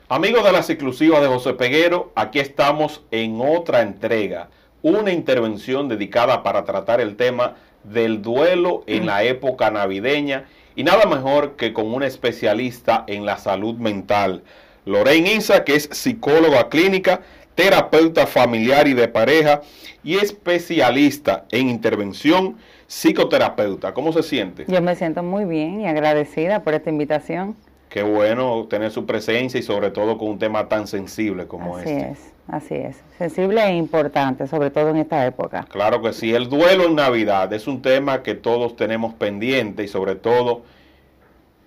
Amigos de las exclusivas de José Peguero, aquí estamos en otra entrega, una intervención dedicada para tratar el tema del duelo en la época navideña y nada mejor que con una especialista en la salud mental, Lorraine Isa, que es psicóloga clínica, terapeuta familiar y de pareja y especialista en intervención psicoterapeuta. ¿Cómo se siente? Yo me siento muy bien y agradecida por esta invitación. Qué bueno tener su presencia y sobre todo con un tema tan sensible como este. Así es. Sensible e importante, sobre todo en esta época. Claro que sí. El duelo en Navidad es un tema que todos tenemos pendiente y sobre todo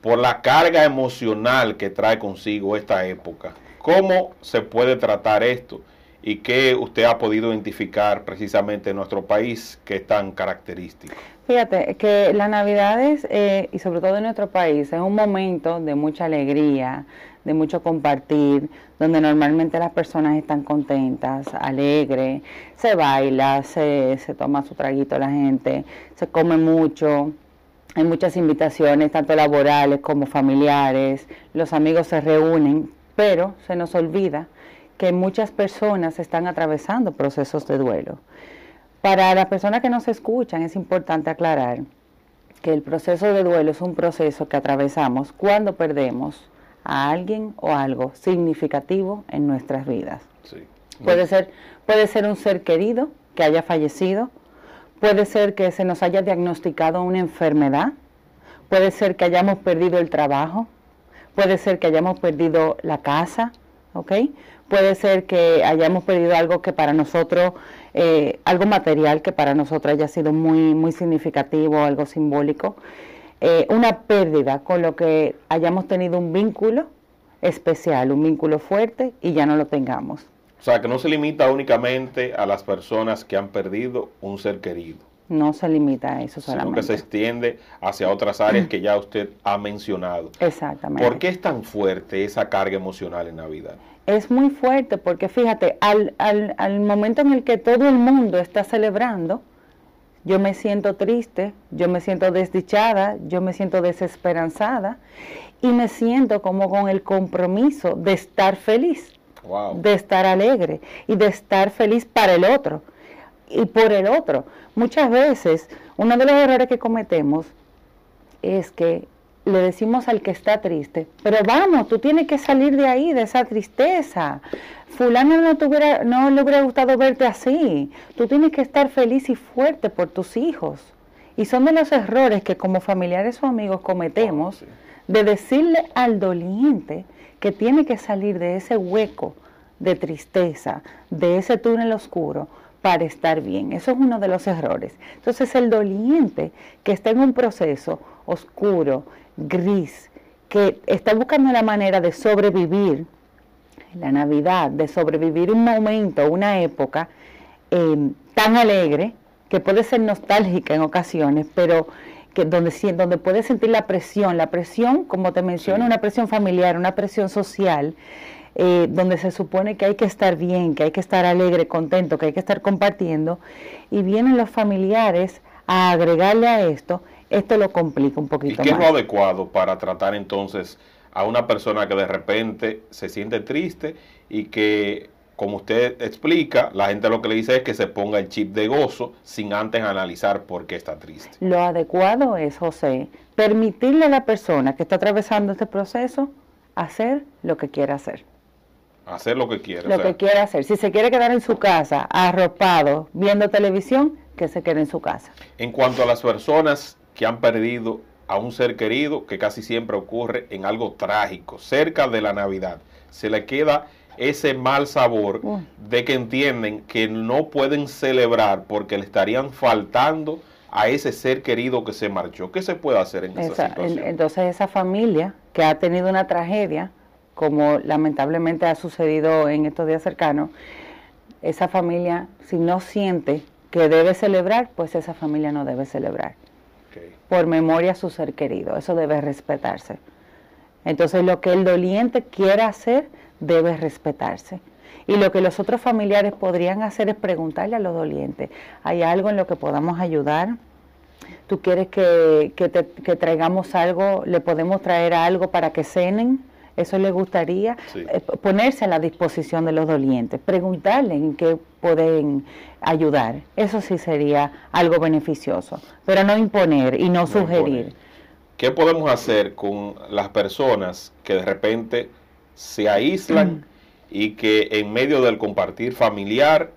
por la carga emocional que trae consigo esta época. ¿Cómo se puede tratar esto? ¿Y qué usted ha podido identificar precisamente en nuestro país que es tan característico? Fíjate que las Navidades, y sobre todo en nuestro país, es un momento de mucha alegría, de mucho compartir, donde normalmente las personas están contentas, alegres, se baila, se toma su traguito la gente, se come mucho. Hay muchas invitaciones, tanto laborales como familiares, los amigos se reúnen, pero se nos olvida que muchas personas están atravesando procesos de duelo. Para las personas que nos escuchan es importante aclarar que el proceso de duelo es un proceso que atravesamos cuando perdemos a alguien o algo significativo en nuestras vidas. Sí. Puede ser un ser querido que haya fallecido, puede ser que se nos haya diagnosticado una enfermedad, puede ser que hayamos perdido el trabajo, puede ser que hayamos perdido la casa, ¿ok? Puede ser que hayamos perdido algo que para nosotros, algo material que para nosotros haya sido muy significativo, algo simbólico. Una pérdida con lo que hayamos tenido un vínculo especial, un vínculo fuerte y ya no lo tengamos. O sea, que no se limita únicamente a las personas que han perdido un ser querido. No se limita a eso solamente. Sino que se extiende hacia otras áreas que ya usted ha mencionado. Exactamente. ¿Por qué es tan fuerte esa carga emocional en Navidad? Es muy fuerte porque fíjate, al momento en el que todo el mundo está celebrando, yo me siento triste, yo me siento desdichada, yo me siento desesperanzada y me siento como con el compromiso de estar feliz, de estar alegre y de estar feliz para el otro y por el otro. Muchas veces uno de los errores que cometemos es que le decimos al que está triste, pero vamos, tú tienes que salir de ahí, de esa tristeza. Fulano no le hubiera gustado verte así. Tú tienes que estar feliz y fuerte por tus hijos. Y son de los errores que como familiares o amigos cometemos de decirle al doliente que tiene que salir de ese hueco de tristeza, de ese túnel oscuro, para estar bien. Eso es uno de los errores. Entonces el doliente que está en un proceso oscuro, gris, que está buscando la manera de sobrevivir la Navidad, de sobrevivir un momento, una época tan alegre, que puede ser nostálgica en ocasiones, pero que donde puede sentir la presión, como te menciono, una presión familiar, una presión social, donde se supone que hay que estar bien, que hay que estar alegre, contento, que hay que estar compartiendo, y vienen los familiares a agregarle a esto lo complica un poquito más. ¿Y qué es lo adecuado para tratar entonces a una persona que de repente se siente triste y que, como usted explica, la gente lo que le dice es que se ponga el chip de gozo sin antes analizar por qué está triste? Lo adecuado es, José, permitirle a la persona que está atravesando este proceso hacer lo que quiera hacer. Hacer lo que quiera. Lo que quiera hacer. Si se quiere quedar en su casa, arropado, viendo televisión, que se quede en su casa. En cuanto a las personas que han perdido a un ser querido, que casi siempre ocurre en algo trágico, cerca de la Navidad, se le queda ese mal sabor de que entienden que no pueden celebrar porque le estarían faltando a ese ser querido que se marchó. ¿Qué se puede hacer en esa situación? Entonces esa familia que ha tenido una tragedia, como lamentablemente ha sucedido en estos días cercanos, esa familia, si no siente que debe celebrar, pues esa familia no debe celebrar. Por memoria a su ser querido, eso debe respetarse. Entonces lo que el doliente quiera hacer debe respetarse. Y lo que los otros familiares podrían hacer es preguntarle a los dolientes, ¿hay algo en lo que podamos ayudar? ¿Tú quieres que traigamos algo? ¿Le podemos traer algo para que cenen? Eso le gustaría, Sí. Ponerse a la disposición de los dolientes, preguntarle en qué pueden ayudar. Eso sí sería algo beneficioso, pero no imponer y no sugerir. Imponer. ¿Qué podemos hacer con las personas que de repente se aíslan y que en medio del compartir familiar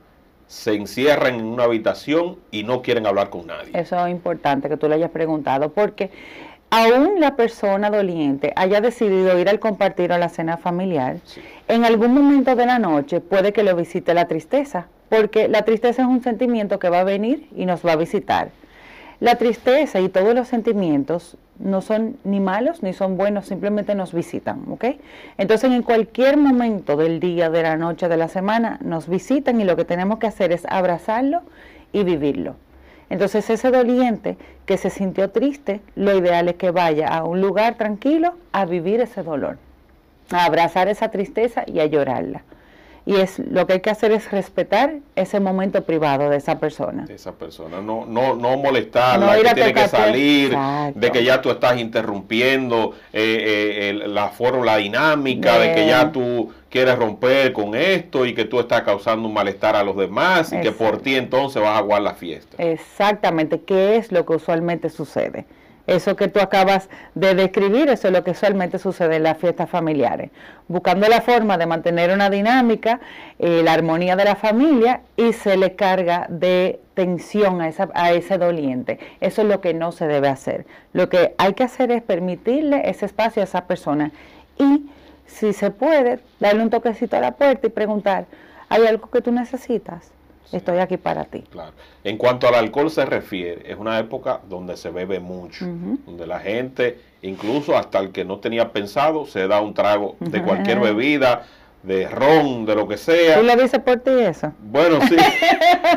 se encierran en una habitación y no quieren hablar con nadie? Eso es importante que tú le hayas preguntado, porque aún la persona doliente haya decidido ir al compartir o a la cena familiar, Sí. en algún momento de la noche puede que lo visite la tristeza, porque la tristeza es un sentimiento que va a venir y nos va a visitar. La tristeza y todos los sentimientos no son ni malos ni son buenos, simplemente nos visitan, ¿ok? Entonces en cualquier momento del día, de la noche, de la semana, nos visitan y lo que tenemos que hacer es abrazarlo y vivirlo. Entonces ese doliente que se sintió triste, lo ideal es que vaya a un lugar tranquilo a vivir ese dolor, a abrazar esa tristeza y a llorarla. Y lo que hay que hacer es respetar ese momento privado de esa persona. De esa persona, no molestarla, No ir que a tiene que tocarte. salir, Exacto. de que ya tú estás interrumpiendo la fórmula dinámica, de que ya tú quieres romper con esto y que tú estás causando un malestar a los demás y que por ti entonces vas a aguar la fiesta. Exactamente, ¿qué es lo que usualmente sucede? Eso que tú acabas de describir, eso es lo que usualmente sucede en las fiestas familiares, buscando la forma de mantener una dinámica, la armonía de la familia, y se le carga de tensión a ese doliente. Eso es lo que no se debe hacer. Lo que hay que hacer es permitirle ese espacio a esa persona y, si se puede, darle un toquecito a la puerta y preguntar, ¿hay algo que tú necesitas? Estoy aquí para ti. Claro. En cuanto al alcohol se refiere, es una época donde se bebe mucho, donde la gente, incluso hasta el que no tenía pensado, se da un trago de cualquier bebida, de ron, de lo que sea. ¿Tú le dices por ti eso? Bueno, sí,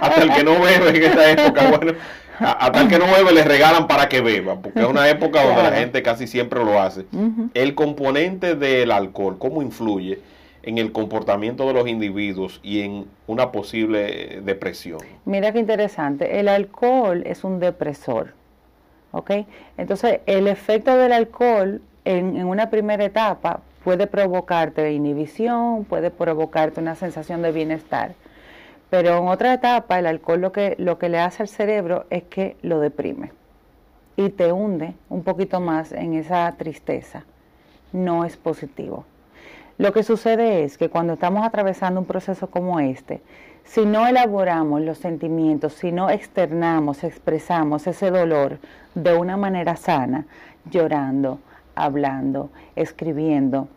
hasta el que no bebe en esta época, bueno, hasta el que no bebe le regalan para que beba, porque es una época donde la gente casi siempre lo hace. El componente del alcohol, ¿cómo influye en el comportamiento de los individuos y en una posible depresión? Mira qué interesante, el alcohol es un depresor, ¿ok? Entonces, el efecto del alcohol en una primera etapa puede provocarte inhibición, puede provocarte una sensación de bienestar, pero en otra etapa el alcohol lo que le hace al cerebro es que lo deprime y te hunde un poquito más en esa tristeza. No es positivo. Lo que sucede es que cuando estamos atravesando un proceso como este, si no elaboramos los sentimientos, si no externamos, expresamos ese dolor de una manera sana, llorando, hablando, escribiendo,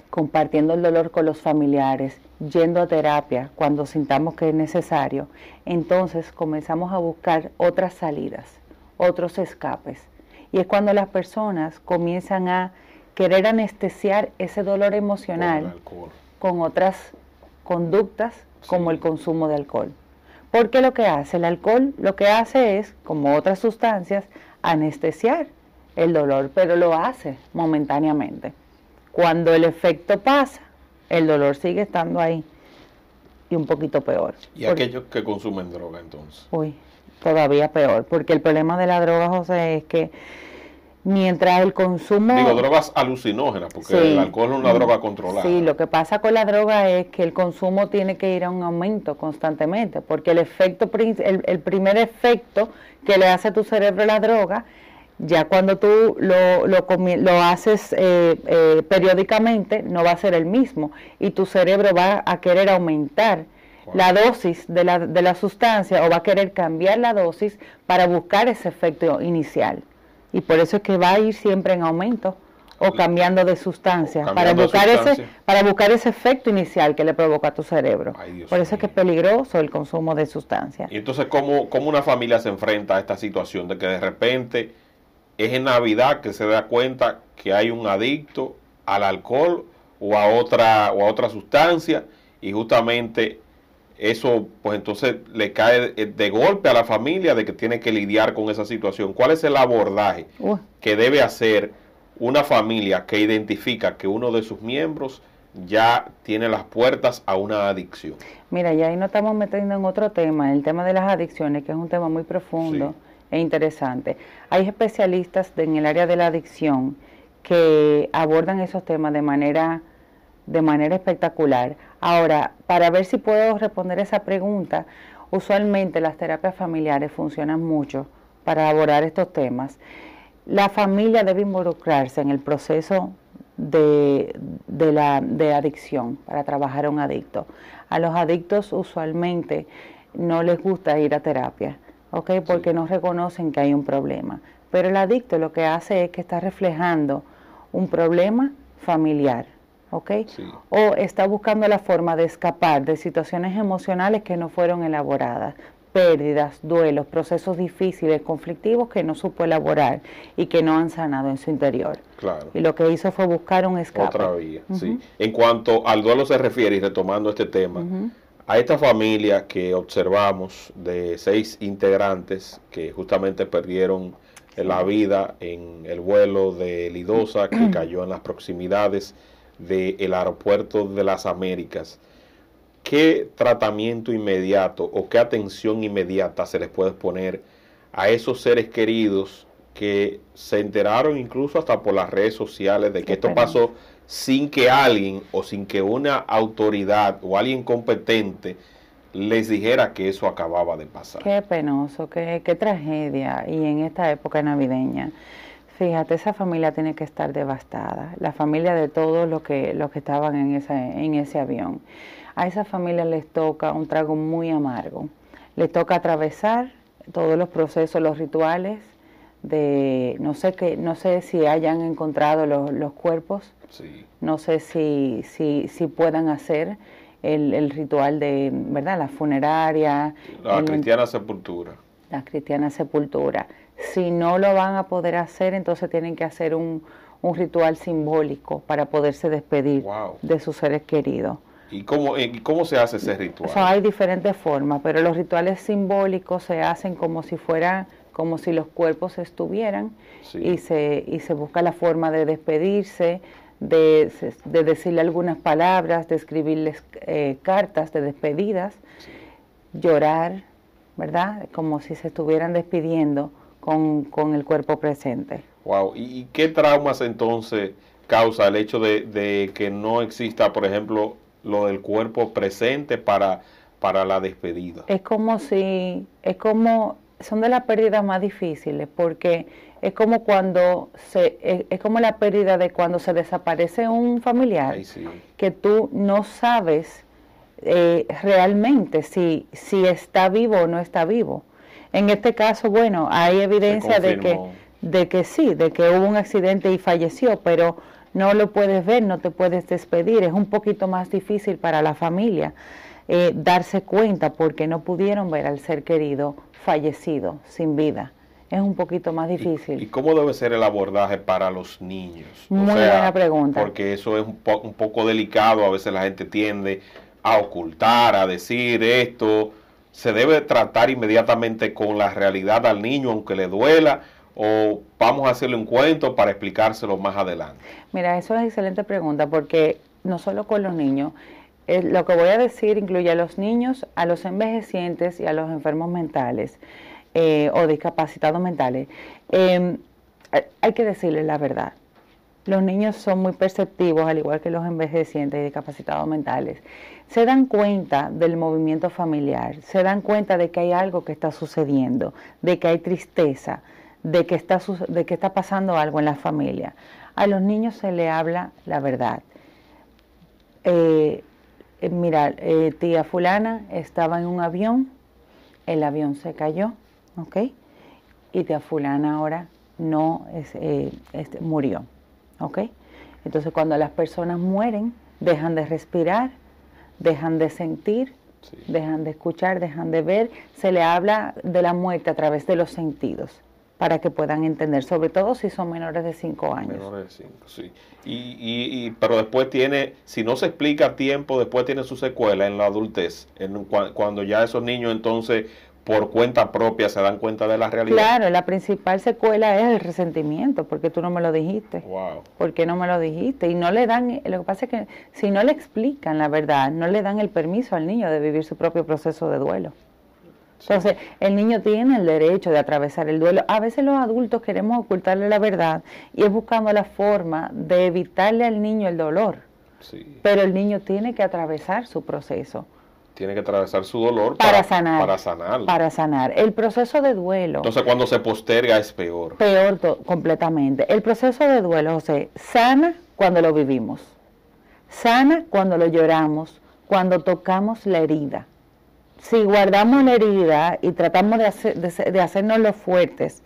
compartiendo el dolor con los familiares, yendo a terapia cuando sintamos que es necesario, entonces comenzamos a buscar otras salidas, otros escapes. Y es cuando las personas comienzan a querer anestesiar ese dolor emocional con otras conductas como el consumo de alcohol. Porque lo que hace el alcohol, lo que hace es, como otras sustancias, anestesiar el dolor, pero lo hace momentáneamente. Cuando el efecto pasa, el dolor sigue estando ahí y un poquito peor. ¿Y aquellos que consumen droga entonces? Uy, todavía peor, porque el problema de la droga, José, es que mientras el consumo... Digo, drogas alucinógenas, porque sí, el alcohol es una droga controlada. Sí, lo que pasa con la droga es que el consumo tiene que ir a un aumento constantemente, porque el primer efecto que le hace a tu cerebro la droga, ya cuando tú lo haces periódicamente, no va a ser el mismo, y tu cerebro va a querer aumentar la dosis de la sustancia, o va a querer cambiar la dosis para buscar ese efecto inicial. Y por eso es que va a ir siempre en aumento o cambiando de sustancia, para buscar ese efecto inicial que le provoca a tu cerebro. Por eso es que es peligroso el consumo de sustancias. Y entonces, ¿cómo una familia se enfrenta a esta situación de que de repente es en Navidad que se da cuenta que hay un adicto al alcohol o a otra sustancia, y justamente eso, pues entonces le cae de golpe a la familia de que tiene que lidiar con esa situación? ¿Cuál es el abordaje que debe hacer una familia que identifica que uno de sus miembros ya tiene las puertas a una adicción? Mira, ya ahí nos estamos metiendo en otro tema, el tema de las adicciones, que es un tema muy profundo e interesante. Hay especialistas en el área de la adicción que abordan esos temas de manera espectacular. Ahora, para ver si puedo responder esa pregunta, usualmente las terapias familiares funcionan mucho para abordar estos temas. La familia debe involucrarse en el proceso de adicción, para trabajar a un adicto. A los adictos usualmente no les gusta ir a terapia, ¿ok? Porque no reconocen que hay un problema. Pero el adicto lo que hace es que está reflejando un problema familiar, ¿ok? Sí. O está buscando la forma de escapar de situaciones emocionales que no fueron elaboradas, pérdidas, duelos, procesos difíciles, conflictivos que no supo elaborar y que no han sanado en su interior. Claro. Y lo que hizo fue buscar un escape. Otra vía, sí. En cuanto al duelo se refiere, y retomando este tema, a esta familia que observamos de 6 integrantes que justamente perdieron la vida en el vuelo de Lidosa que cayó en las proximidades del aeropuerto de las Américas, ¿qué tratamiento inmediato o qué atención inmediata se les puede poner a esos seres queridos que se enteraron incluso hasta por las redes sociales de que esto pasó sin que alguien o sin que una autoridad o alguien competente les dijera que eso acababa de pasar? Qué penoso, qué tragedia. Y en esta época navideña, fíjate, esa familia tiene que estar devastada. La familia de todos los que estaban en ese avión. A esa familia les toca un trago muy amargo. Les toca atravesar todos los procesos, los rituales de, no sé si hayan encontrado los cuerpos. Sí. No sé si puedan hacer el ritual de, ¿verdad? La funeraria. La cristiana sepultura. La cristiana sepultura. Si no lo van a poder hacer, entonces tienen que hacer un ritual simbólico para poderse despedir de sus seres queridos. ¿Y cómo se hace ese ritual? O sea, hay diferentes formas, pero los rituales simbólicos se hacen como si los cuerpos estuvieran, y se busca la forma de despedirse, de decirle algunas palabras, de escribirles cartas de despedidas, llorar, ¿verdad? Como si se estuvieran despidiendo con el cuerpo presente. Wow. ¿Y qué traumas entonces causa el hecho de que no exista, por ejemplo, lo del cuerpo presente para la despedida? Son de las pérdidas más difíciles, porque es como la pérdida de cuando se desaparece un familiar. Ay, sí. Que tú no sabes realmente si está vivo o no está vivo. En este caso, bueno, hay evidencia de que sí, de que hubo un accidente y falleció, pero no lo puedes ver, no te puedes despedir. Es un poquito más difícil para la familia darse cuenta, porque no pudieron ver al ser querido fallecido, sin vida. Es un poquito más difícil. ¿Y cómo debe ser el abordaje para los niños? Muy buena pregunta. Porque eso es un poco delicado, a veces la gente tiende a ocultar, a decir esto. ¿Se debe tratar inmediatamente con la realidad al niño, aunque le duela, o vamos a hacerle un cuento para explicárselo más adelante? Mira, eso es excelente pregunta, porque no solo con los niños, lo que voy a decir incluye a los niños, a los envejecientes y a los enfermos mentales o discapacitados mentales. Hay que decirles la verdad. Los niños son muy perceptivos, al igual que los envejecientes y discapacitados mentales. Se dan cuenta del movimiento familiar, se dan cuenta de que hay algo que está sucediendo, de que hay tristeza, de que está pasando algo en la familia. A los niños se le habla la verdad. Mira, tía fulana estaba en un avión, el avión se cayó, ¿ok? Y tía fulana ahora murió, ¿ok? Entonces, cuando las personas mueren, dejan de respirar, dejan de sentir, dejan de escuchar, dejan de ver. Se le habla de la muerte a través de los sentidos, para que puedan entender, sobre todo si son menores de 5 años. Menores de 5, sí. Pero después si no se explica a tiempo, después tiene su secuela en la adultez, cuando ya esos niños entonces por cuenta propia se dan cuenta de la realidad. Claro, la principal secuela es el resentimiento, porque tú no me lo dijiste. Wow. ¿Por qué no me lo dijiste? Y no le dan, lo que pasa es que si no le explican la verdad, no le dan el permiso al niño de vivir su propio proceso de duelo. Entonces, el niño tiene el derecho de atravesar el duelo. A veces los adultos queremos ocultarle la verdad y es buscando la forma de evitarle al niño el dolor. Sí. Pero el niño tiene que atravesar su proceso. Tiene que atravesar su dolor para sanar. Para sanar. Para sanar. El proceso de duelo. Entonces, cuando se posterga es peor. Peor completamente. El proceso de duelo, José, sana cuando lo vivimos. Sana cuando lo lloramos, cuando tocamos la herida. Si guardamos la herida y tratamos de hacernos los fuertes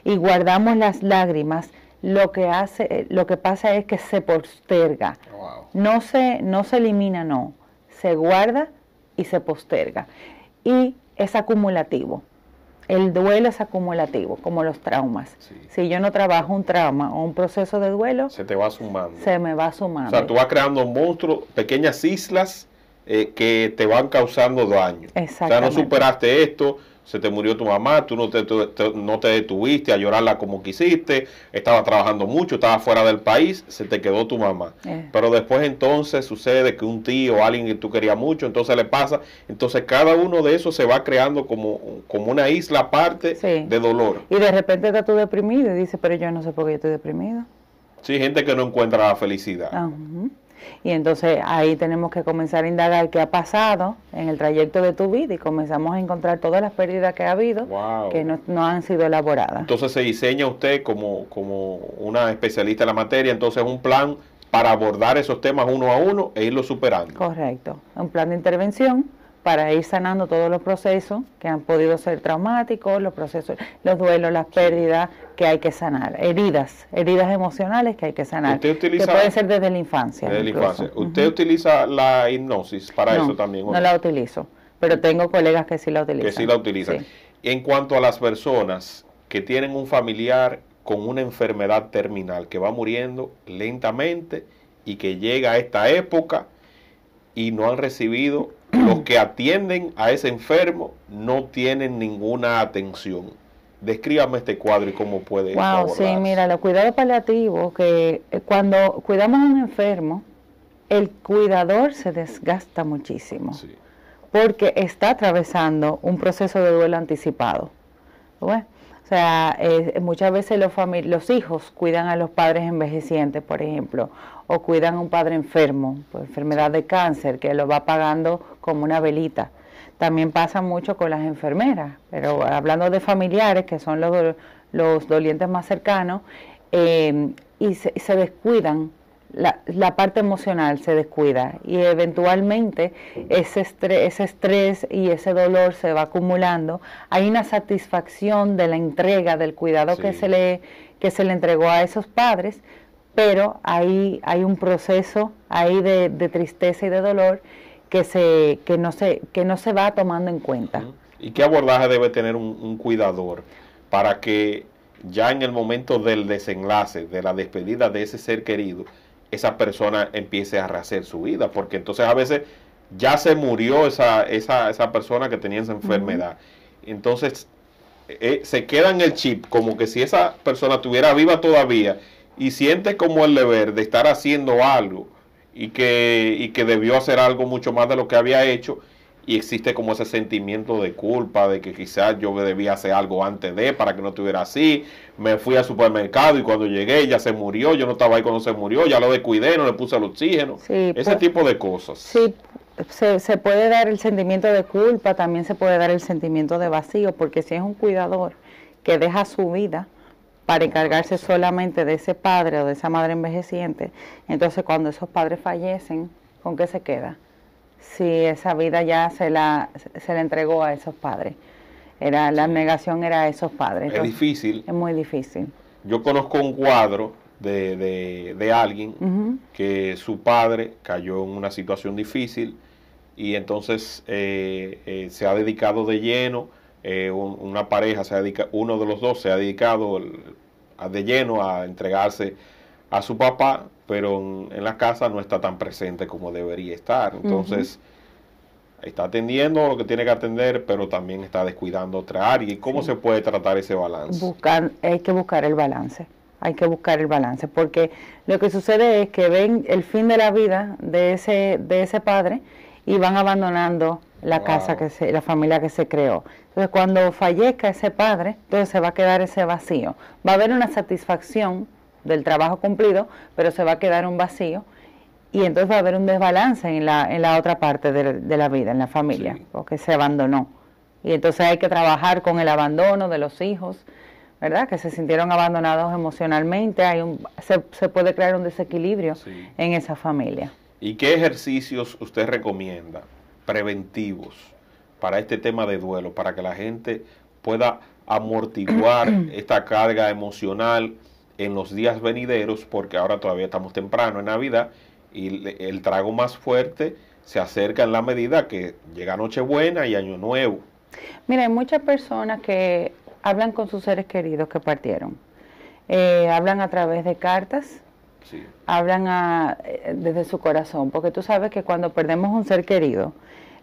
y guardamos las lágrimas, lo que pasa es que se posterga. Wow. No se elimina, no. Se guarda y se posterga. Y es acumulativo. El duelo es acumulativo, como los traumas. Sí. Si yo no trabajo un trauma o un proceso de duelo, se te va sumando. Se me va sumando. O sea, tú vas creando monstruos, pequeñas islas que te van causando daño. Exactamente. O sea, no superaste esto, se te murió tu mamá, tú no te detuviste a llorarla como quisiste, estabas trabajando mucho, estabas fuera del país, se te quedó tu mamá. Pero después entonces sucede que un tío o alguien que tú querías mucho, entonces le pasa, entonces cada uno de esos se va creando como una isla aparte de dolor. Y de repente estás tú deprimido y dices, pero yo no sé por qué yo estoy deprimido. Sí, gente que no encuentra la felicidad. Y entonces ahí tenemos que comenzar a indagar qué ha pasado en el trayecto de tu vida y comenzamos a encontrar todas las pérdidas que ha habido que no han sido elaboradas. Entonces se diseña usted como una especialista en la materia, entonces un plan para abordar esos temas uno a uno e irlos superando. Correcto, un plan de intervención para ir sanando todos los procesos que han podido ser traumáticos, los duelos, las pérdidas que hay que sanar, heridas emocionales que hay que sanar, que puede ser desde la infancia. Desde la infancia. ¿Usted utiliza la hipnosis para eso también? No la utilizo, pero tengo colegas que sí la utilizan. Que sí la utilizan. Sí. En cuanto a las personas que tienen un familiar con una enfermedad terminal, que va muriendo lentamente y que llega a esta época y no han recibido, los que atienden a ese enfermo no tienen ninguna atención. Descríbame este cuadro y cómo puede abordarse. Sí, mira, los cuidados paliativos, que cuando cuidamos a un enfermo, el cuidador se desgasta muchísimo, porque está atravesando un proceso de duelo anticipado. Bueno, o sea, muchas veces los hijos cuidan a los padres envejecientes, por ejemplo, o cuidan a un padre enfermo, por enfermedad de cáncer, que lo va pagando como una velita. También pasa mucho con las enfermeras, pero hablando de familiares, que son los dolientes más cercanos, y se descuidan, la parte emocional se descuida, y eventualmente ese estrés y ese dolor se va acumulando. Hay una satisfacción de la entrega, del cuidado que se le entregó a esos padres, pero hay un proceso ahí de tristeza y de dolor que no se va tomando en cuenta. ¿Y qué abordaje debe tener un cuidador para que ya en el momento del desenlace, de la despedida de ese ser querido, esa persona empiece a rehacer su vida? Porque entonces a veces ya se murió esa persona que tenía esa enfermedad. Entonces se queda en el chip como que si esa persona estuviera viva todavía, y siente como el deber de estar haciendo algo y que debió hacer algo mucho más de lo que había hecho, y existe como ese sentimiento de culpa, de que quizás yo debía hacer algo antes para que no estuviera así, me fui al supermercado y cuando llegué ya se murió, yo no estaba ahí cuando se murió, ya lo descuidé, no le puse el oxígeno, ese tipo de cosas. Sí, se puede dar el sentimiento de culpa, también se puede dar el sentimiento de vacío, porque si es un cuidador que deja su vida para encargarse solamente de ese padre o de esa madre envejeciente, entonces cuando esos padres fallecen, ¿con qué se queda? Si esa vida ya se la entregó a esos padres, la abnegación era a esos padres. Entonces, es difícil. Es muy difícil. Yo conozco un cuadro de alguien que su padre cayó en una situación difícil y entonces se ha dedicado de lleno. Una pareja uno de los dos se ha dedicado de lleno a entregarse a su papá, pero en la casa no está tan presente como debería estar. Entonces está atendiendo lo que tiene que atender, pero también está descuidando otra área. ¿Y cómo se puede tratar ese balance? Hay que buscar el balance. Hay que buscar el balance, porque lo que sucede es que ven el fin de la vida de ese padre y van abandonando la casa la familia que se creó. Entonces, cuando fallezca ese padre, entonces se va a quedar ese vacío. Va a haber una satisfacción del trabajo cumplido, pero se va a quedar un vacío y entonces va a haber un desbalance en la otra parte de la vida, en la familia, sí, porque se abandonó. Y entonces hay que trabajar con el abandono de los hijos, ¿verdad? Que se sintieron abandonados emocionalmente, se puede crear un desequilibrio, sí, en esa familia. ¿Y qué ejercicios usted recomienda preventivos para este tema de duelo, para que la gente pueda amortiguar esta carga emocional en los días venideros, porque ahora todavía estamos temprano en Navidad y el trago más fuerte se acerca en la medida que llega Nochebuena y Año Nuevo? Mira, hay muchas personas que hablan con sus seres queridos que partieron, hablan a través de cartas, sí, hablan desde su corazón, porque tú sabes que cuando perdemos un ser querido,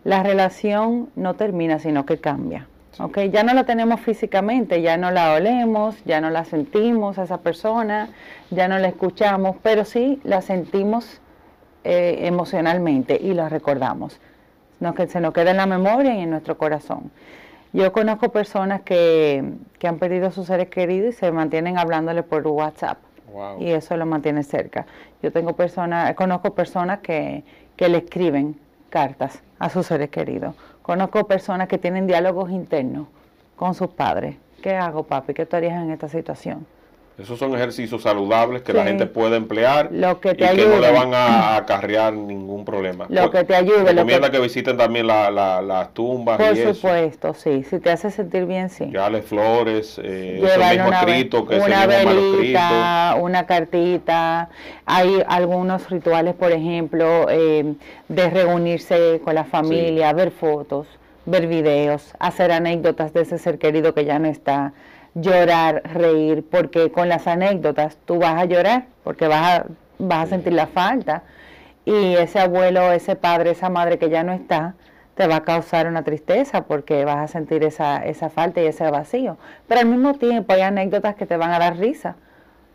la relación no termina, sino que cambia. Sí. ¿Okay? Ya no la tenemos físicamente, ya no la olemos, ya no la sentimos a esa persona, ya no la escuchamos, pero sí la sentimos emocionalmente y la recordamos. Se nos queda en la memoria y en nuestro corazón. Yo conozco personas que han perdido a sus seres queridos y se mantienen hablándole por WhatsApp. Wow. Y eso lo mantiene cerca. Conozco personas que le escriben cartas a sus seres queridos. Conozco personas que tienen diálogos internos con sus padres. ¿Qué hago, papi? ¿Qué tú harías en esta situación? Esos son ejercicios saludables que sí, la gente puede emplear y que no le van a acarrear ningún problema. Lo que te ayude. Recomienda que visiten también las tumbas. Por supuesto, sí. Si te hace sentir bien, sí. Llevarle flores, ese mismo escrito, que una velita, una cartita. Hay algunos rituales, por ejemplo, de reunirse con la familia, sí, ver fotos, ver videos, hacer anécdotas de ese ser querido que ya no está. Llorar, reír, porque con las anécdotas tú vas a llorar, porque vas a sentir la falta, y ese abuelo, ese padre, esa madre que ya no está, te va a causar una tristeza, porque vas a sentir esa falta y ese vacío. Pero al mismo tiempo hay anécdotas que te van a dar risa,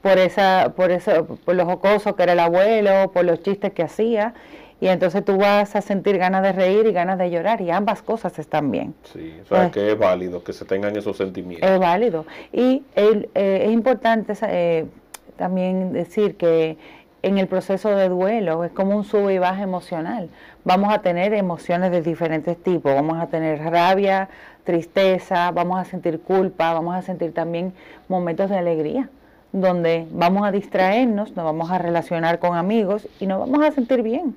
por lo jocoso que era el abuelo, por los chistes que hacía, y entonces tú vas a sentir ganas de reír y ganas de llorar, y ambas cosas están bien. Sí, o sea, que es válido que se tengan esos sentimientos. Es válido. Y es importante también decir que en el proceso de duelo es como un sube y baja emocional. Vamos a tener emociones de diferentes tipos, vamos a tener rabia, tristeza, vamos a sentir culpa, vamos a sentir también momentos de alegría, donde vamos a distraernos, nos vamos a relacionar con amigos y nos vamos a sentir bien.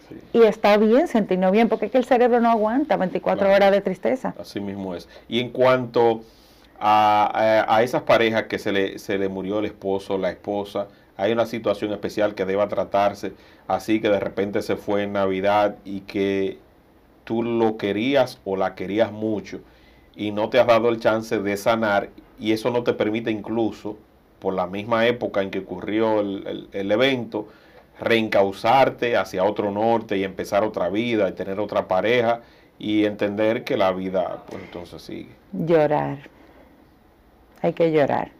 Sí. Y está bien sentirnos bien, porque es que el cerebro no aguanta 24 horas de tristeza. Así mismo es. Y en cuanto a esas parejas que se le murió el esposo, la esposa, hay una situación especial que deba tratarse, así que de repente se fue en Navidad y que tú lo querías o la querías mucho y no te has dado el chance de sanar, y eso no te permite, incluso por la misma época en que ocurrió el evento, reencauzarte hacia otro norte y empezar otra vida y tener otra pareja y entender que la vida pues entonces sigue. Llorar. Hay que llorar.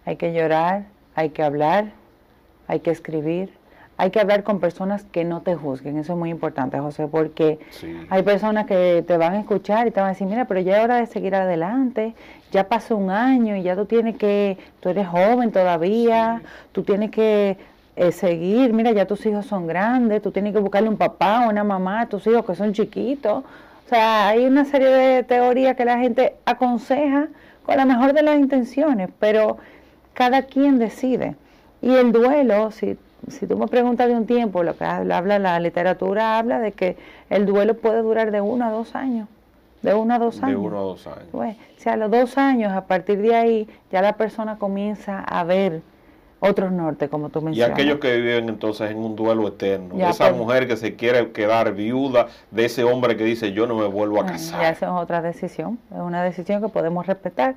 Hay que llorar, hay que hablar, hay que escribir, hay que hablar con personas que no te juzguen. Eso es muy importante, José, porque sí, hay personas que te van a escuchar y te van a decir, mira, pero ya es hora de seguir adelante, ya pasó un año y ya tú eres joven todavía, sí, tú tienes que seguir, mira, ya tus hijos son grandes, tú tienes que buscarle un papá o una mamá a tus hijos que son chiquitos. O sea, hay una serie de teorías que la gente aconseja con la mejor de las intenciones, pero cada quien decide. Y el duelo, si tú me preguntas de un tiempo, lo que habla la literatura, habla de que el duelo puede durar de 1 a 2 años. De 1 a 2 años. De 1 a 2 años. Pues, o sea, a los 2 años, a partir de ahí, ya la persona comienza a ver otros norte, como tú mencionas. Y aquellos que viven entonces en un duelo eterno, ya, esa mujer que se quiere quedar viuda, de ese hombre que dice yo no me vuelvo a casar. Ya esa es otra decisión, es una decisión que podemos respetar.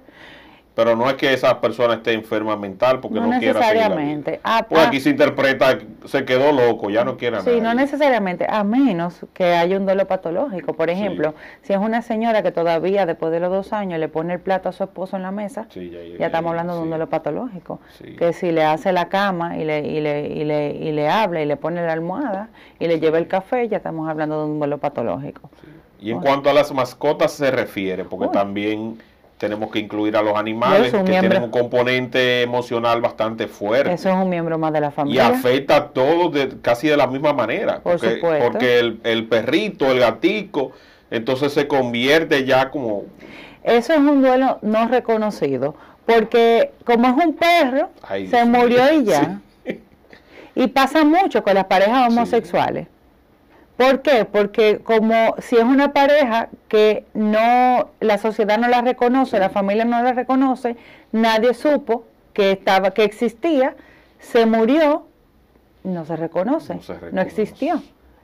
Pero no es que esa persona esté enferma mental porque no quiera necesariamente. Pues aquí se interpreta, se quedó loco, ya no quiere a nadie. Sí, no necesariamente, a menos que haya un duelo patológico. Por ejemplo, sí, si es una señora que todavía después de los 2 años le pone el plato a su esposo en la mesa, sí, ya estamos hablando de un duelo patológico. Sí. Que si le hace la cama y le habla y le pone la almohada y le lleva el café, ya estamos hablando de un duelo patológico. Sí. Y en cuanto a las mascotas se refiere, porque también tenemos que incluir a los animales que tienen un componente emocional bastante fuerte. Eso es un miembro más de la familia. Y afecta a todos casi de la misma manera. Por supuesto. Porque el perrito, el gatico, entonces se convierte ya como... Eso es un duelo no reconocido, porque como es un perro, se murió y ya. Sí. Y pasa mucho con las parejas homosexuales. Sí. ¿Por qué? Porque como si es una pareja que no, la sociedad no la reconoce, la familia no la reconoce, nadie supo que existía, se murió, no se reconoce, no existió.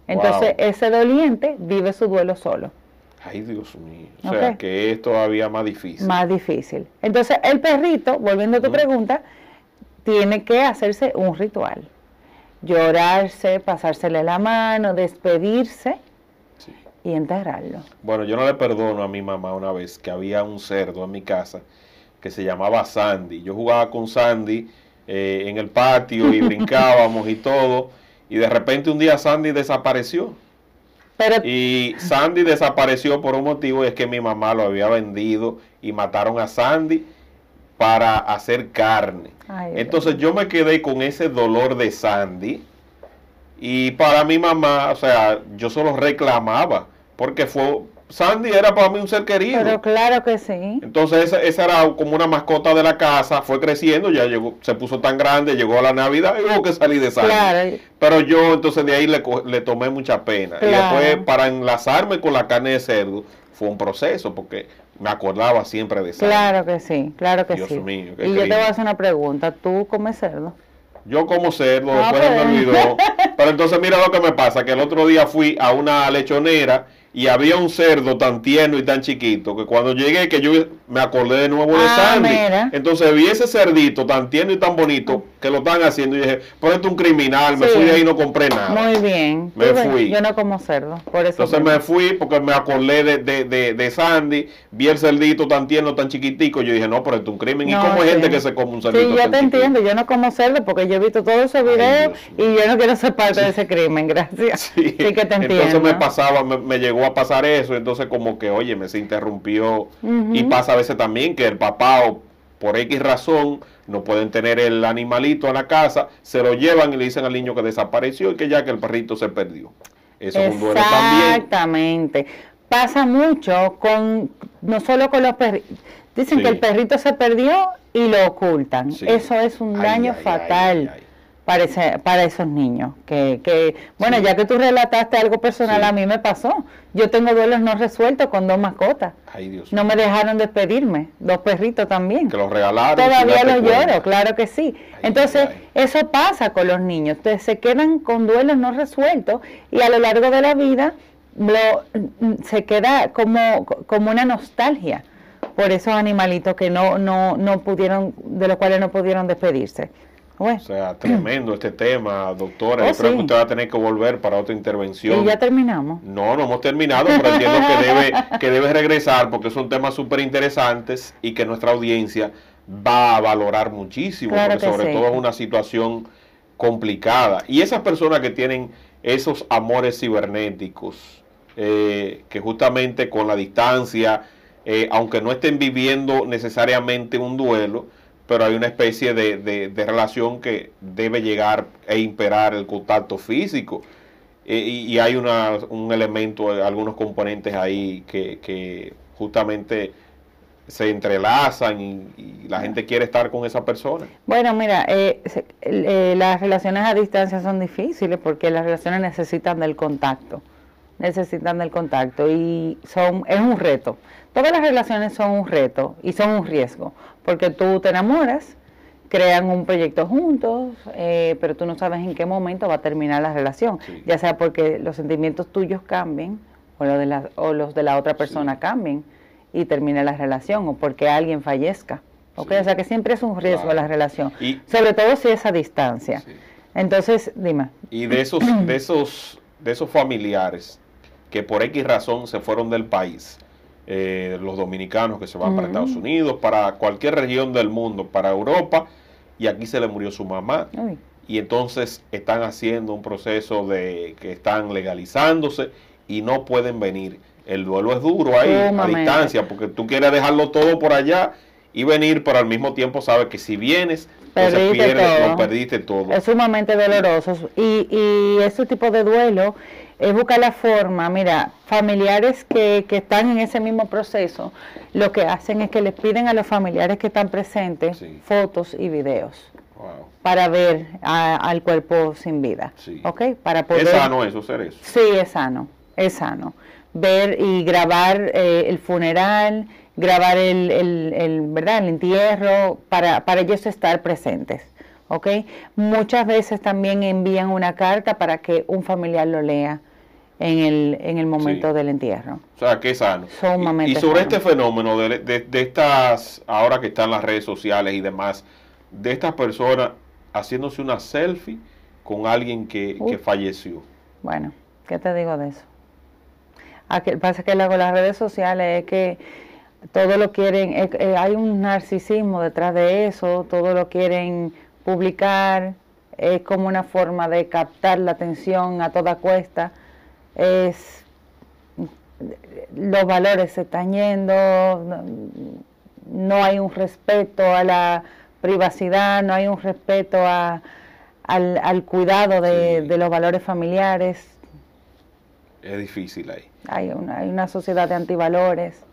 Entonces ese doliente vive su duelo solo. Ay, Dios mío. O sea, que es todavía más difícil. Más difícil. Entonces el perrito, volviendo a tu pregunta, tiene que hacerse un ritual. Llorarse, pasársele la mano, despedirse y enterrarlo. Bueno, yo no le perdono a mi mamá una vez que había un cerdo en mi casa que se llamaba Sandy. Yo jugaba con Sandy en el patio y brincábamos y todo, y de repente un día Sandy desapareció. Y Sandy desapareció por un motivo, y es que mi mamá lo había vendido y mataron a Sandy para hacer carne. Ay, entonces yo me quedé con ese dolor de Sandy, y para mi mamá, o sea, yo solo reclamaba, porque Sandy era para mí un ser querido. Pero claro que sí. Entonces esa era como una mascota de la casa, fue creciendo, ya llegó, se puso tan grande, llegó a la Navidad y hubo que salir de Sandy. Claro. Pero yo entonces de ahí le tomé mucha pena. Claro. Y después para enlazarme con la carne de cerdo fue un proceso, porque me acordaba siempre de Sandy. Claro que sí, claro que Dios sí. Mío, y yo te voy a hacer una pregunta, ¿tú comes cerdo? Yo como cerdo, después se me olvidó. Pero entonces mira lo que me pasa, que el otro día fui a una lechonera y había un cerdo tan tierno y tan chiquito que cuando llegué, que yo me acordé de nuevo de Sandy. Mira. Entonces vi ese cerdito tan tierno y tan bonito que lo están haciendo y dije, pero esto es un criminal, me fui de ahí y no compré nada. Muy bien. Me fui. Yo no como cerdo, por eso. Entonces me fui porque me acordé de Sandy, vi el cerdito tan tierno, tan chiquitico, y yo dije, no, pero esto es un crimen. No, ¿y cómo hay gente que se come un cerdito? Sí, yo te entiendo, yo no como cerdo porque yo he visto todos esos videos y yo no quiero ser parte de ese crimen, gracias. Sí, que te entiendo. Entonces me llegó a pasar eso, entonces como que, oye, me se interrumpió. Y pasa a veces también que el papá, o por X razón, no pueden tener el animalito en la casa, se lo llevan y le dicen al niño que desapareció y que ya que el perrito se perdió. Eso es un duelo también. Exactamente. Pasa mucho no solo con los perritos. Dicen que el perrito se perdió y lo ocultan. Sí. Eso es un daño fatal. Para esos niños, bueno, ya que tú relataste algo personal, a mí me pasó. Yo tengo duelos no resueltos con 2 mascotas. Ay, Dios no mío. Me dejaron despedirme, 2 perritos también. Que los regalaron. Todavía los lloro, claro que sí. Entonces, eso pasa con los niños. Entonces, se quedan con duelos no resueltos y a lo largo de la vida se queda como una nostalgia por esos animalitos que no pudieron, de los cuales no pudieron despedirse. O sea, tremendo este tema, doctora. Yo creo que usted va a tener que volver para otra intervención. ¿Y ya terminamos? No hemos terminado, pero entiendo que debe regresar porque son temas súper interesantes y que nuestra audiencia va a valorar muchísimo, claro, porque sobre sí. todo es una situación complicada. Y esas personas que tienen esos amores cibernéticos, que justamente con la distancia, aunque no estén viviendo necesariamente un duelo, pero hay una especie de relación que debe llegar e imperar el contacto físico. Y hay un elemento, algunos componentes ahí que justamente se entrelazan y la gente quiere estar con esa persona. Bueno, mira, las relaciones a distancia son difíciles porque las relaciones necesitan del contacto. Y es un reto. Todas las relaciones son un reto y son un riesgo, porque tú te enamoras, crean un proyecto juntos, pero tú no sabes en qué momento va a terminar la relación, ya sea porque los sentimientos tuyos cambien o los de la otra persona cambien y termine la relación, o porque alguien fallezca. ¿Okay? O sea que siempre es un riesgo la relación, sobre todo si es a distancia. Entonces, dime. Y de esos familiares que por X razón se fueron del país, los dominicanos que se van para Estados Unidos, para cualquier región del mundo, para Europa, y aquí se le murió su mamá. Y entonces están haciendo un proceso de que están legalizándose y no pueden venir. el duelo es duro ahí, a distancia, porque tú quieres dejarlo todo por allá y venir, pero al mismo tiempo sabes que si vienes, entonces pierdes, lo perdiste todo. Es sumamente doloroso. Y ese tipo de duelo es buscar la forma. Mira, familiares que están en ese mismo proceso, lo que hacen es que les piden a los familiares que están presentes fotos y videos. Wow. Para ver al cuerpo sin vida. Sí. ¿Okay? Para poder, ¿es sano eso, hacer eso? Sí, es sano, es sano. Ver y grabar el funeral, grabar ¿verdad? El entierro, para ellos estar presentes. ¿Okay? Muchas veces también envían una carta para que un familiar lo lea en el momento del entierro. O sea, que es sano. Sumamente y sobre sano. este fenómeno de estas, ahora que están las redes sociales y demás, de estas personas haciéndose una selfie con alguien que falleció. Bueno, ¿qué te digo de eso? Pasa que con las redes sociales es que todo lo quieren, hay un narcisismo detrás de eso, todo lo quieren publicar, es como una forma de captar la atención a toda cuesta. Los valores se están yendo, no hay un respeto a la privacidad, no hay un respeto al cuidado de los valores familiares. Es difícil ahí. Hay una sociedad de antivalores.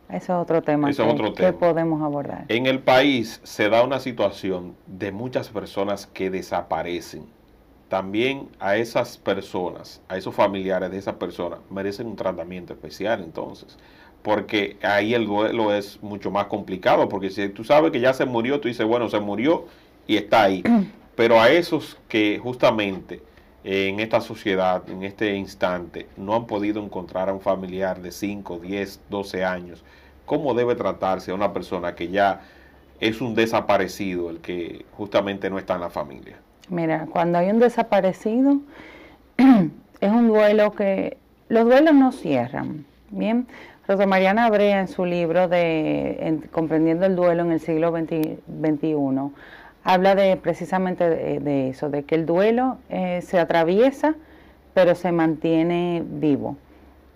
Eso es otro tema, que podemos abordar. En el país se da una situación de muchas personas que desaparecen. También a esas personas, a esos familiares de esas personas, merecen un tratamiento especial entonces. Porque ahí el duelo es mucho más complicado, porque si tú sabes que ya se murió, tú dices, bueno, se murió y está ahí. Pero a esos que justamente en esta sociedad, en este instante, no han podido encontrar a un familiar de 5, 10, 12 años, ¿cómo debe tratarse a una persona que ya es un desaparecido, el que justamente no está en la familia? Mira, cuando hay un desaparecido, es un duelo que... Los duelos no cierran, ¿bien? Rosa Mariana Brea, en su libro Comprendiendo el duelo en el siglo XXI, habla precisamente de eso, de que el duelo se atraviesa, pero se mantiene vivo,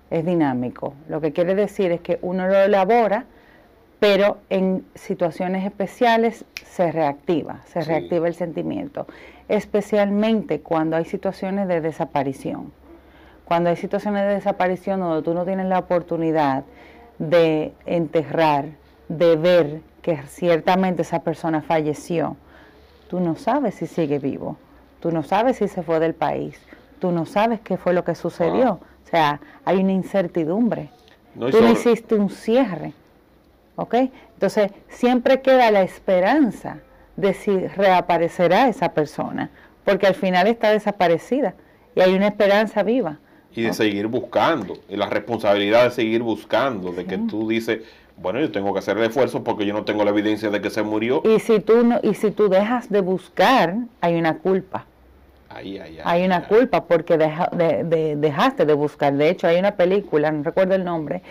es dinámico. Lo que quiere decir es que uno lo elabora, pero en situaciones especiales se reactiva el sentimiento, especialmente cuando hay situaciones de desaparición. Cuando hay situaciones de desaparición donde tú no tienes la oportunidad de enterrar, de ver que ciertamente esa persona falleció, tú no sabes si sigue vivo, tú no sabes si se fue del país, tú no sabes qué fue lo que sucedió. Wow. O sea, hay una incertidumbre. Tú no hiciste un cierre. ¿Ok? Entonces, siempre queda la esperanza de si reaparecerá esa persona, porque al final está desaparecida y hay una esperanza viva. Y de seguir buscando, y la responsabilidad de seguir buscando, de que tú dices, bueno, yo tengo que hacer el esfuerzo porque yo no tengo la evidencia de que se murió. Y si tú dejas de buscar, hay una culpa. Hay una culpa porque dejaste de buscar. De hecho, hay una película, no recuerdo el nombre,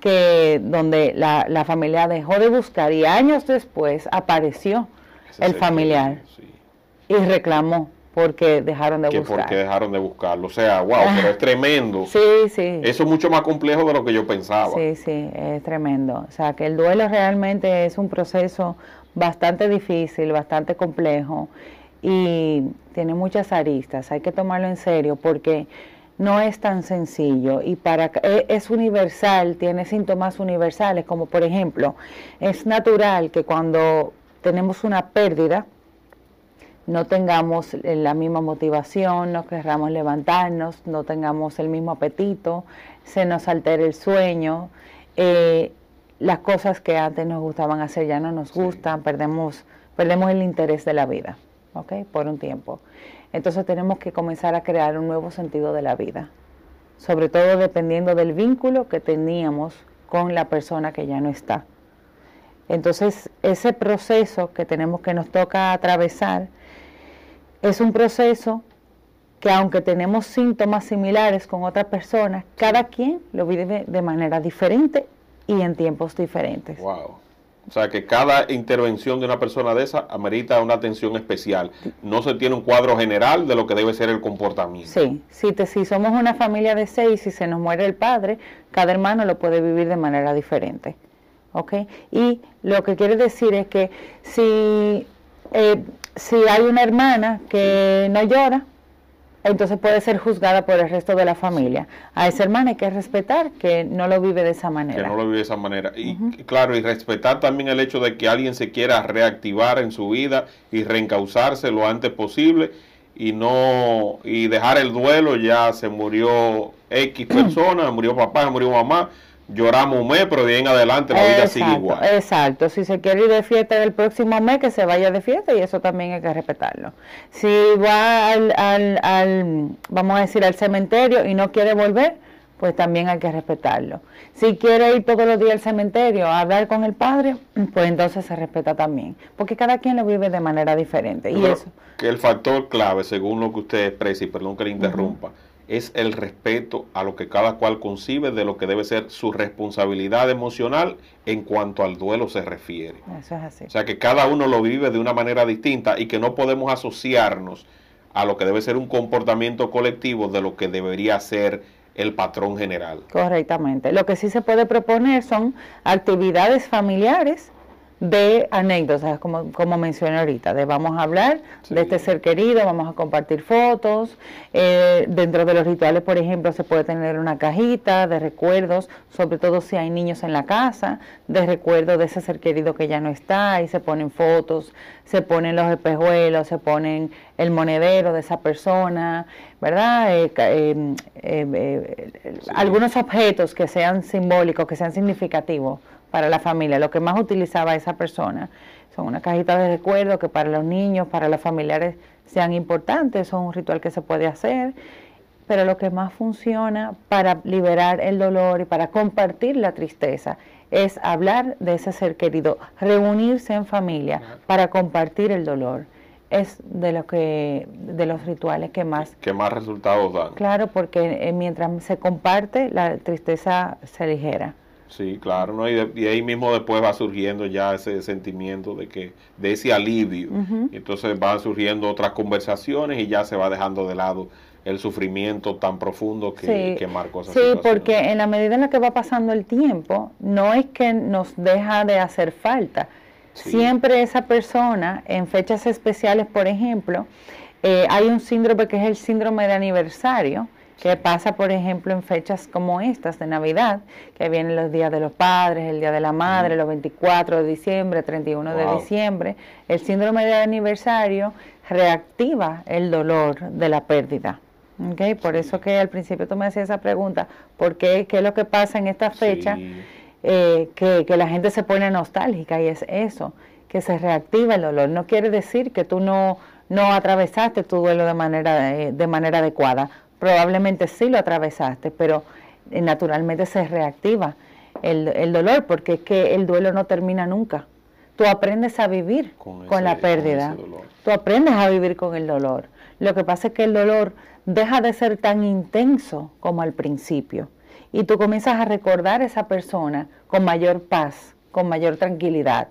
donde la familia dejó de buscar y años después apareció el familiar y reclamó porque dejaron de buscar. Porque dejaron de buscarlo. O sea, wow, pero es tremendo. Sí. Eso es mucho más complejo de lo que yo pensaba. Sí, es tremendo. O sea, que el duelo realmente es un proceso bastante difícil, bastante complejo y tiene muchas aristas. Hay que tomarlo en serio porque no es tan sencillo y es universal, tiene síntomas universales, como por ejemplo, es natural que cuando tenemos una pérdida no tengamos la misma motivación, no querramos levantarnos, no tengamos el mismo apetito, se nos altere el sueño, las cosas que antes nos gustaban hacer ya no nos gustan, perdemos el interés de la vida, ¿ok? Por un tiempo. Entonces tenemos que comenzar a crear un nuevo sentido de la vida, sobre todo dependiendo del vínculo que teníamos con la persona que ya no está. Entonces ese proceso que nos toca atravesar es un proceso que aunque tenemos síntomas similares con otras personas, cada quien lo vive de manera diferente y en tiempos diferentes. Wow. O sea que cada intervención de una persona de esa amerita una atención especial. No se tiene un cuadro general de lo que debe ser el comportamiento. Sí, si somos una familia de 6 y se nos muere el padre, cada hermano lo puede vivir de manera diferente. ¿Ok? Y lo que quiere decir es que si hay una hermana que no llora, entonces puede ser juzgada por el resto de la familia. A esa hermana hay que respetar que no lo vive de esa manera. Que no lo vive de esa manera. Y claro, y respetar también el hecho de que alguien se quiera reactivar en su vida y reencauzarse lo antes posible y dejar el duelo. Ya se murió X persona, murió papá, murió mamá. Lloramos un mes, pero de ahí en adelante la vida sigue igual. Exacto, si se quiere ir de fiesta el próximo mes, que se vaya de fiesta, y eso también hay que respetarlo. Si va vamos a decir, al cementerio y no quiere volver, pues también hay que respetarlo. Si quiere ir todos los días al cementerio a hablar con el padre, pues entonces se respeta también, porque cada quien lo vive de manera diferente. Y eso, que el factor clave, según lo que usted expresa, y perdón que le interrumpa, es el respeto a lo que cada cual concibe de lo que debe ser su responsabilidad emocional en cuanto al duelo se refiere. Eso es así. O sea, que cada uno lo vive de una manera distinta y que no podemos asociarnos a lo que debe ser un comportamiento colectivo de lo que debería ser el patrón general. Correctamente. Lo que sí se puede proponer son actividades familiares de anécdotas, como mencioné ahorita, de vamos a hablar de este ser querido, vamos a compartir fotos, dentro de los rituales, por ejemplo, se puede tener una cajita de recuerdos, sobre todo si hay niños en la casa, de recuerdos de ese ser querido que ya no está, y se ponen fotos, se ponen los espejuelos, se ponen el monedero de esa persona, ¿verdad? Algunos objetos que sean simbólicos, que sean significativos para la familia. Lo que más utilizaba esa persona son una cajita de recuerdo que para los niños, para los familiares sean importantes. Eso es un ritual que se puede hacer, pero lo que más funciona para liberar el dolor y para compartir la tristeza es hablar de ese ser querido, reunirse en familia para compartir el dolor. Es de los rituales que más resultados dan. Claro, porque mientras se comparte, la tristeza se aligera. Sí, claro, ¿no? Y ahí mismo después va surgiendo ya ese sentimiento de ese alivio. Entonces van surgiendo otras conversaciones y ya se va dejando de lado el sufrimiento tan profundo que marcó esa situación. Sí, porque en la medida en la que va pasando el tiempo, no es que nos deja de hacer falta. Siempre esa persona, en fechas especiales, por ejemplo, hay un síndrome que es el síndrome de aniversario, que pasa, por ejemplo, en fechas como estas de Navidad, que vienen los días de los padres, el día de la madre, los 24 de diciembre, 31 de diciembre. El síndrome de aniversario reactiva el dolor de la pérdida. ¿Okay? Por eso que al principio tú me hacías esa pregunta, ¿por qué? ¿Qué es lo que pasa en esta fecha? Que la gente se pone nostálgica, y es eso, que se reactiva el dolor. No quiere decir que tú no atravesaste tu duelo de manera adecuada. Probablemente sí lo atravesaste, pero naturalmente se reactiva el dolor, porque es que el duelo no termina nunca. Tú aprendes a vivir con la pérdida, tú aprendes a vivir con el dolor. Lo que pasa es que el dolor deja de ser tan intenso como al principio, y tú comienzas a recordar a esa persona con mayor paz, con mayor tranquilidad,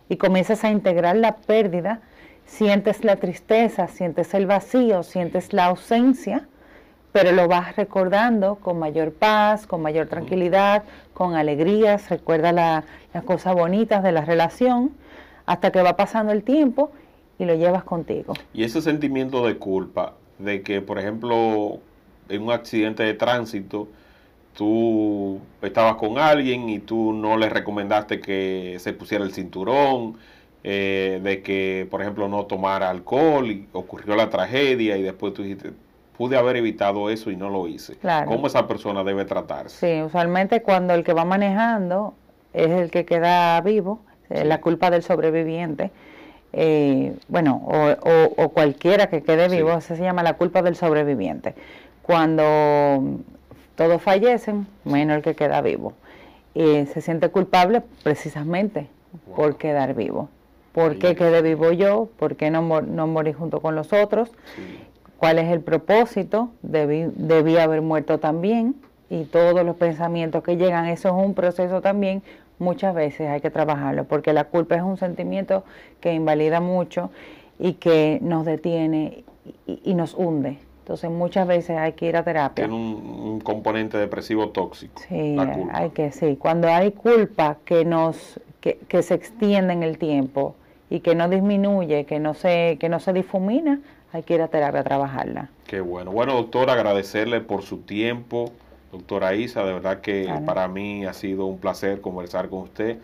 y comienzas a integrar la pérdida, sientes la tristeza, sientes el vacío, sientes la ausencia, pero lo vas recordando con mayor paz, con mayor tranquilidad, con alegrías, recuerda las cosas bonitas de la relación, hasta que va pasando el tiempo y lo llevas contigo. Y ese sentimiento de culpa, de que, por ejemplo, en un accidente de tránsito, tú estabas con alguien y tú no le recomendaste que se pusiera el cinturón, de que, por ejemplo, no tomara alcohol, y ocurrió la tragedia y después tú dijiste, pude haber evitado eso y no lo hice. Claro. ¿Cómo esa persona debe tratarse? Sí, usualmente cuando el que va manejando es el que queda vivo, la culpa del sobreviviente, o cualquiera que quede vivo, eso se llama la culpa del sobreviviente. Cuando todos fallecen, menos el que queda vivo. Y se siente culpable precisamente por quedar vivo. ¿Por qué quedé vivo yo? ¿Por qué no morí junto con los otros? ¿Cuál es el propósito? Debí haber muerto también, y todos los pensamientos que llegan, eso es un proceso también muchas veces hay que trabajarlo, porque la culpa es un sentimiento que invalida mucho y que nos detiene y nos hunde. Entonces muchas veces hay que ir a terapia. Tiene un componente depresivo tóxico. Sí, La culpa. sí. Cuando hay culpa que se extiende en el tiempo y que no disminuye, que no se difumina, hay que ir a terapia a trabajarla. Qué bueno. Bueno, doctora, agradecerle por su tiempo. Doctora Isa, de verdad que para mí ha sido un placer conversar con usted.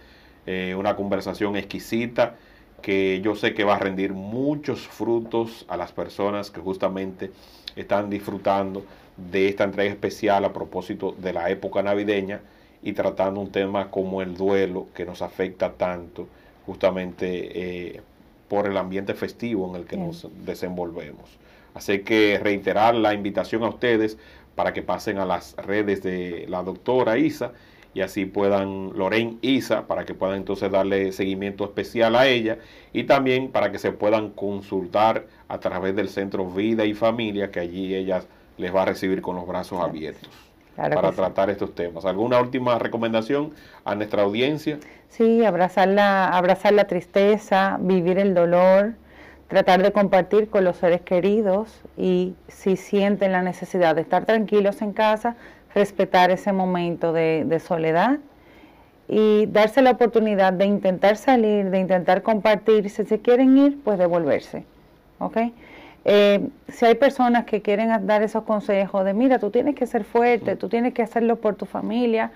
Una conversación exquisita que yo sé que va a rendir muchos frutos a las personas que justamente están disfrutando de esta entrega especial a propósito de la época navideña y tratando un tema como el duelo que nos afecta tanto justamente por el ambiente festivo en el que nos desenvolvemos. Así que reiterar la invitación a ustedes para que pasen a las redes de la doctora Isa y así puedan, Lorraine Isa, para que puedan entonces darle seguimiento especial a ella y también para que se puedan consultar a través del Centro Vida y Familia, que allí ella les va a recibir con los brazos abiertos para tratar estos temas. ¿Alguna última recomendación a nuestra audiencia? Sí, abrazar la tristeza, vivir el dolor, tratar de compartir con los seres queridos y si sienten la necesidad de estar tranquilos en casa, respetar ese momento de soledad y darse la oportunidad de intentar salir, de intentar compartir. Si se quieren ir, pues devolverse. ¿Ok? Si hay personas que quieren dar esos consejos de, mira, tú tienes que ser fuerte, tú tienes que hacerlo por tu familia,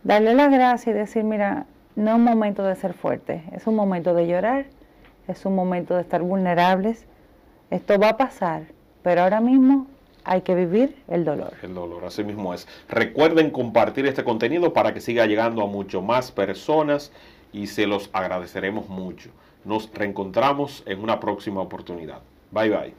darle las gracias y decir, mira, no es un momento de ser fuerte, es un momento de llorar, es un momento de estar vulnerables. Esto va a pasar, pero ahora mismo hay que vivir el dolor. El dolor, así mismo es. Recuerden compartir este contenido para que siga llegando a mucho más personas y se los agradeceremos mucho. Nos reencontramos en una próxima oportunidad. Bye, bye.